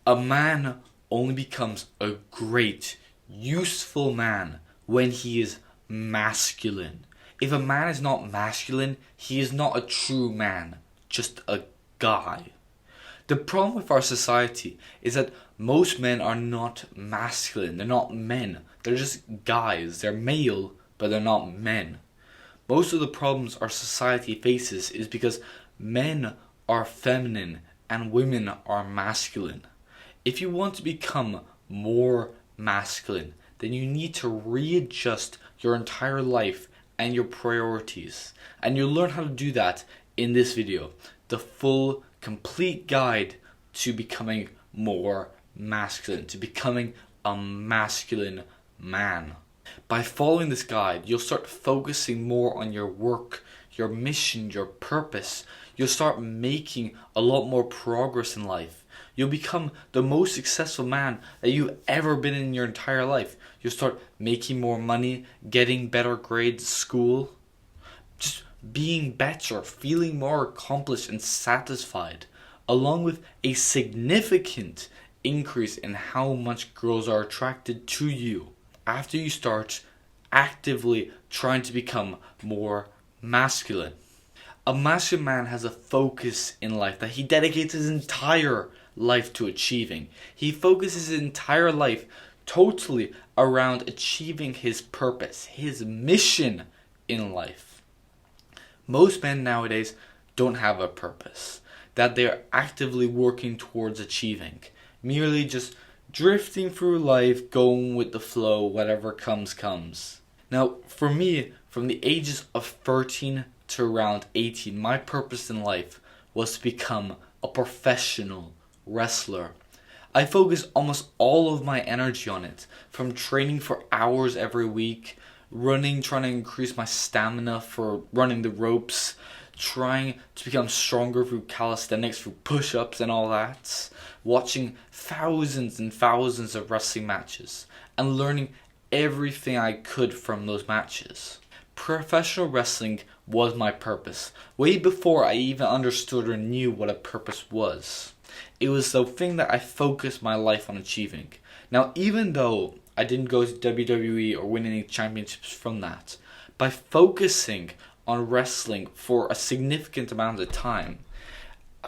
A man only becomes a great, useful man when he is masculine. If a man is not masculine, he is not a true man, just a guy. The problem with our society is that most men are not masculine. They're not men. They're just guys. They're male, but they're not men. Most of the problems our society faces is because men are feminine and women are masculine. If you want to become more masculine, then you need to readjust your entire life and your priorities. And you'll learn how to do that in this video. The full, complete guide to becoming more masculine, to becoming a masculine man. By following this guide, you'll start focusing more on your work, your mission, your purpose. You'll start making a lot more progress in life. You'll become the most successful man that you've ever been in your entire life. You'll start making more money, getting better grades at school, just being better, feeling more accomplished and satisfied, along with a significant increase in how much girls are attracted to you after you start actively trying to become more masculine. A masculine man has a focus in life that he dedicates his entire life to achieving. He focuses his entire life totally around achieving his purpose, his mission in life. Most men nowadays don't have a purpose that they're actively working towards achieving, merely just drifting through life, going with the flow, whatever comes. Now, for me, from the ages of 13 to around 18, my purpose in life was to become a professional wrestler. I focused almost all of my energy on it, from training for hours every week, running, trying to increase my stamina for running the ropes, trying to become stronger through calisthenics, through push-ups and all that, watching thousands and thousands of wrestling matches, and learning everything I could from those matches. Professional wrestling was my purpose, way before I even understood or knew what a purpose was. It was the thing that I focused my life on achieving. Now, even though I didn't go to WWE or win any championships from that, by focusing on wrestling for a significant amount of time,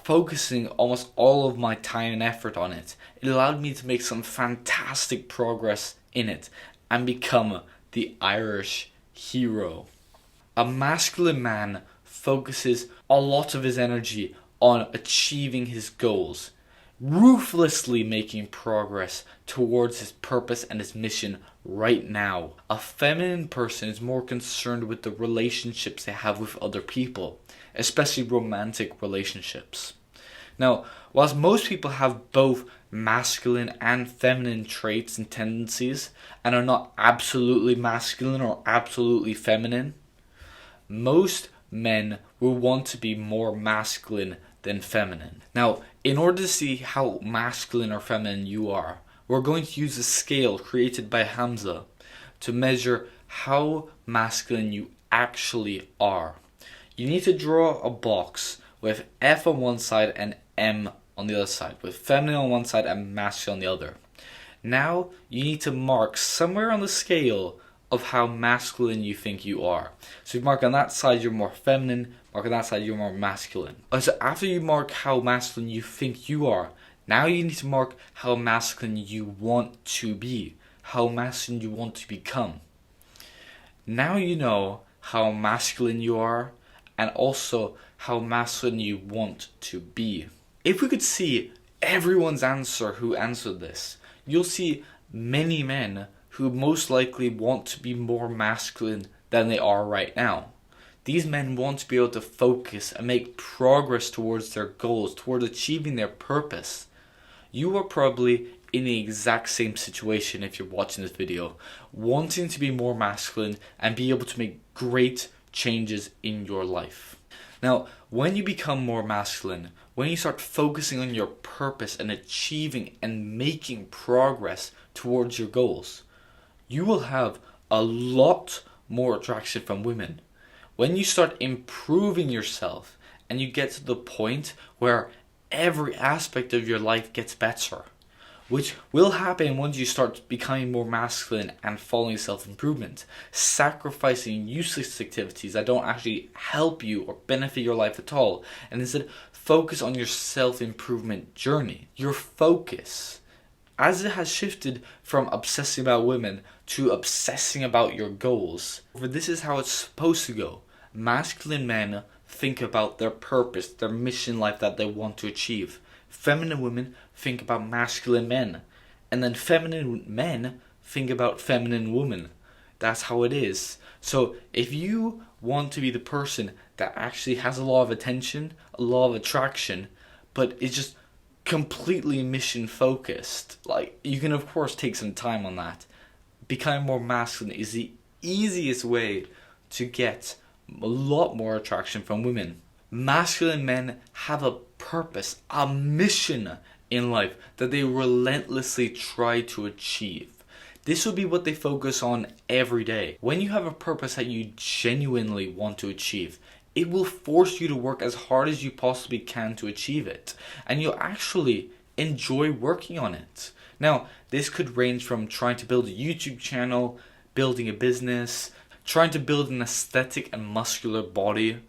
focusing almost all of my time and effort on it, it allowed me to make some fantastic progress in it and become the Irish hero. A masculine man focuses a lot of his energy on achieving his goals, ruthlessly making progress towards his purpose and his mission right now. A feminine person is more concerned with the relationships they have with other people, especially romantic relationships. Now, whilst most people have both masculine and feminine traits and tendencies, and are not absolutely masculine or absolutely feminine, most men will want to be more masculine than feminine. Now, in order to see how masculine or feminine you are, we're going to use a scale created by Hamza to measure how masculine you actually are. You need to draw a box with F on one side and M on the other side, with feminine on one side and masculine on the other. Now, you need to mark somewhere on the scale of how masculine you think you are. So you mark on that side you're more feminine, mark on that side you're more masculine. So after you mark how masculine you think you are, now you need to mark how masculine you want to be, how masculine you want to become. Now you know how masculine you are and also how masculine you want to be. If we could see everyone's answer who answered this, you'll see many men who most likely want to be more masculine than they are right now. These men want to be able to focus and make progress towards their goals, towards achieving their purpose. You are probably in the exact same situation if you're watching this video, wanting to be more masculine and be able to make great changes in your life. Now, when you become more masculine, when you start focusing on your purpose and achieving and making progress towards your goals, you will have a lot more attraction from women. When you start improving yourself and you get to the point where every aspect of your life gets better, which will happen once you start becoming more masculine and following self-improvement, sacrificing useless activities that don't actually help you or benefit your life at all, and instead focus on your self-improvement journey. Your focus, as it has shifted from obsessing about women to obsessing about your goals. This is how it's supposed to go. Masculine men think about their purpose, their mission in life that they want to achieve. Feminine women think about masculine men. And then feminine men think about feminine women. That's how it is. So if you want to be the person that actually has a lot of attention, a lot of attraction, but is just completely mission focused, like, you can of course take some time on that. Becoming more masculine is the easiest way to get a lot more attraction from women. Masculine men have a purpose, a mission in life that they relentlessly try to achieve. This will be what they focus on every day. When you have a purpose that you genuinely want to achieve, it will force you to work as hard as you possibly can to achieve it. And you'll actually enjoy working on it. Now, this could range from trying to build a YouTube channel, building a business, trying to build an aesthetic and muscular body,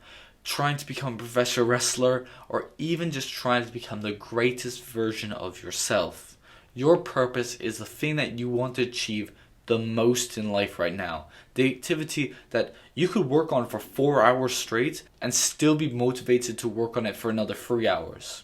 trying to become a professional wrestler, or even just trying to become the greatest version of yourself. Your purpose is the thing that you want to achieve the most in life right now. The activity that you could work on for 4 hours straight and still be motivated to work on it for another 3 hours.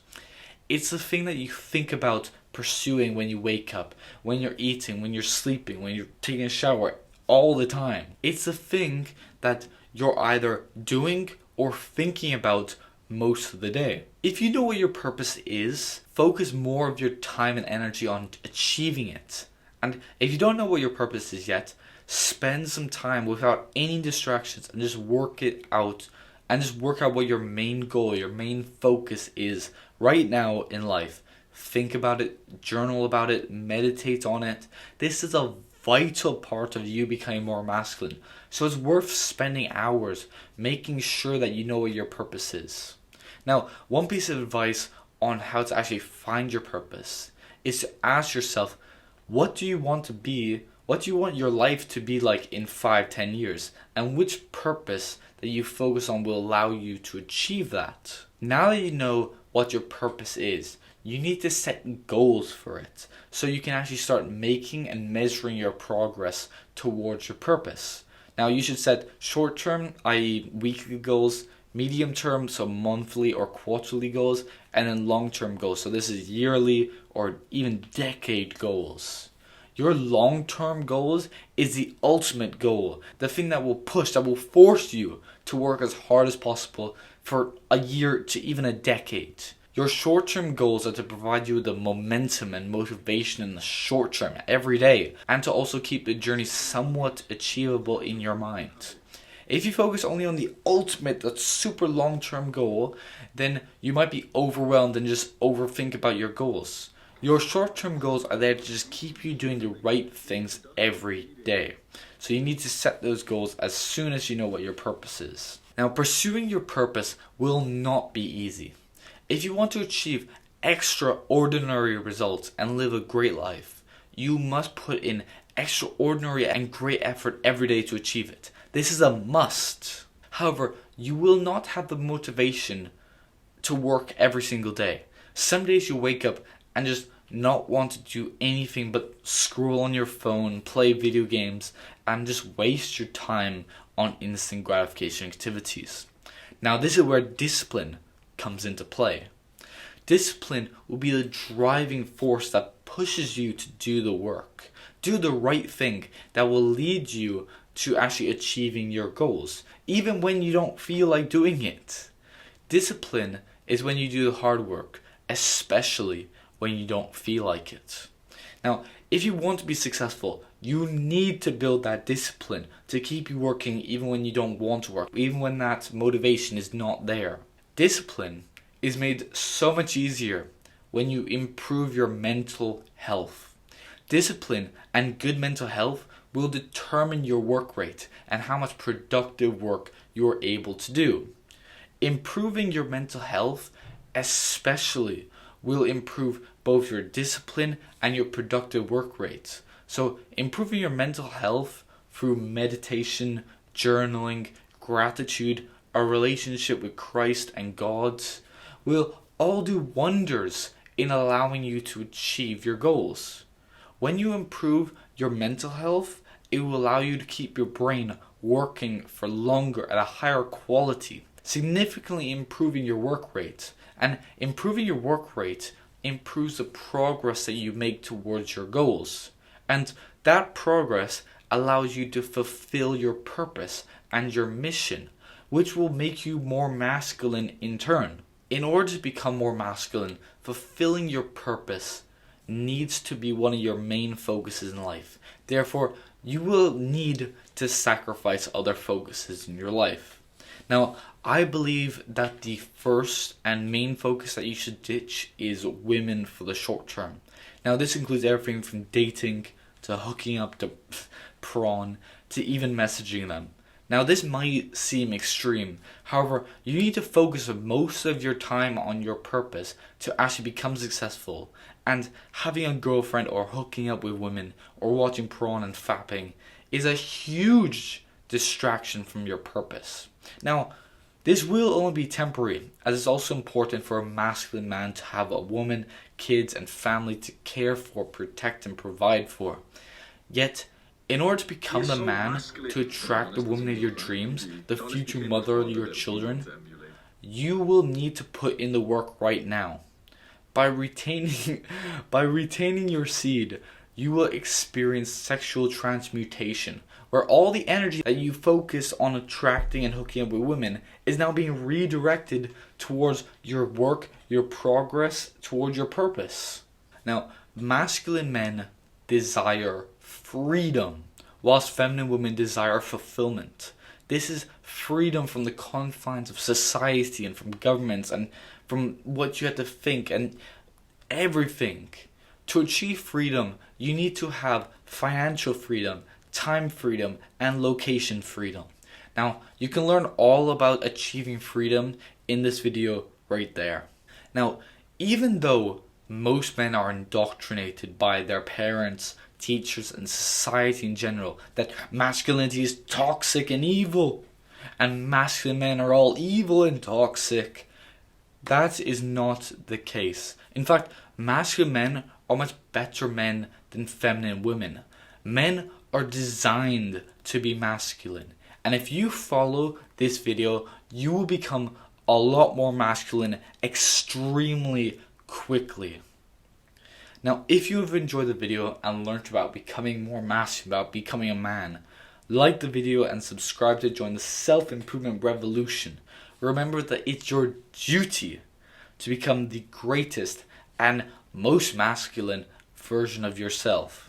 It's the thing that you think about pursuing when you wake up, when you're eating, when you're sleeping, when you're taking a shower, all the time. It's the thing that you're either doing or thinking about most of the day. If you know what your purpose is, focus more of your time and energy on achieving it. And if you don't know what your purpose is yet, spend some time without any distractions and just work it out, and just work out what your main goal, your main focus is right now in life. Think about it, journal about it, meditate on it. This is a vital part of you becoming more masculine. So it's worth spending hours making sure that you know what your purpose is. Now, one piece of advice on how to actually find your purpose is to ask yourself, what do you want to be? What do you want your life to be like in 5-10 years? And which purpose that you focus on will allow you to achieve that? Now that you know what your purpose is, you need to set goals for it so you can actually start making and measuring your progress towards your purpose. Now, you should set short-term, i.e. weekly goals, medium-term, so monthly or quarterly goals, and then long-term goals. So this is yearly or even decade goals. Your long-term goals is the ultimate goal, the thing that will push, that will force you to work as hard as possible for a year to even a decade. Your short-term goals are to provide you with the momentum and motivation in the short term every day, and to also keep the journey somewhat achievable in your mind. If you focus only on the ultimate, that super long-term goal, then you might be overwhelmed and just overthink about your goals. Your short-term goals are there to just keep you doing the right things every day. So you need to set those goals as soon as you know what your purpose is. Now, pursuing your purpose will not be easy. If you want to achieve extraordinary results and live a great life, you must put in extraordinary and great effort every day to achieve it. This is a must. However, you will not have the motivation to work every single day. Some days you wake up and just not want to do anything but scroll on your phone, play video games, and just waste your time on instant gratification activities. Now, this is where discipline comes into play. Discipline will be the driving force that pushes you to do the work, do the right thing that will lead you to actually achieving your goals, even when you don't feel like doing it. Discipline is when you do the hard work, especially when you don't feel like it. Now, if you want to be successful, you need to build that discipline to keep you working even when you don't want to work, even when that motivation is not there. Discipline is made so much easier when you improve your mental health. Discipline and good mental health will determine your work rate and how much productive work you are able to do. Improving your mental health especially will improve both your discipline and your productive work rates. So improving your mental health through meditation, journaling, gratitude, a relationship with Christ and God will all do wonders in allowing you to achieve your goals. When you improve your mental health, it will allow you to keep your brain working for longer at a higher quality, significantly improving your work rate. And improving your work rate improves the progress that you make towards your goals. And that progress allows you to fulfill your purpose and your mission, which will make you more masculine in turn. In order to become more masculine, fulfilling your purpose needs to be one of your main focuses in life. Therefore, you will need to sacrifice other focuses in your life. Now, I believe that the first and main focus that you should ditch is women for the short term. Now, this includes everything from dating to hooking up to prawn to even messaging them. Now, this might seem extreme. However, you need to focus most of your time on your purpose to actually become successful. And having a girlfriend or hooking up with women or watching prawn and fapping is a huge distraction from your purpose. Now, this will only be temporary, as it's also important for a masculine man to have a woman, kids, and family to care for, protect, and provide for. Yet, in order to become the man to attract the woman of your dreams, the future mother of your children, you will need to put in the work right now. By retaining your seed, you will experience sexual transmutation, where all the energy that you focus on attracting and hooking up with women is now being redirected towards your work, your progress, towards your purpose. Now, masculine men desire freedom, whilst feminine women desire fulfillment. This is freedom from the confines of society and from governments and from what you have to think and everything. To achieve freedom, you need to have financial freedom, time freedom, and location freedom. Now, you can learn all about achieving freedom in this video right there. Now, even though most men are indoctrinated by their parents, teachers, and society in general that masculinity is toxic and evil, and masculine men are all evil and toxic, that is not the case. In fact, masculine men are much better men than feminine women. Men are designed to be masculine, and if you follow this video, you will become a lot more masculine extremely quickly. Now, if you have enjoyed the video and learned about becoming more masculine, about becoming a man, like the video and subscribe to join the self-improvement revolution. Remember that it's your duty to become the greatest and most masculine version of yourself.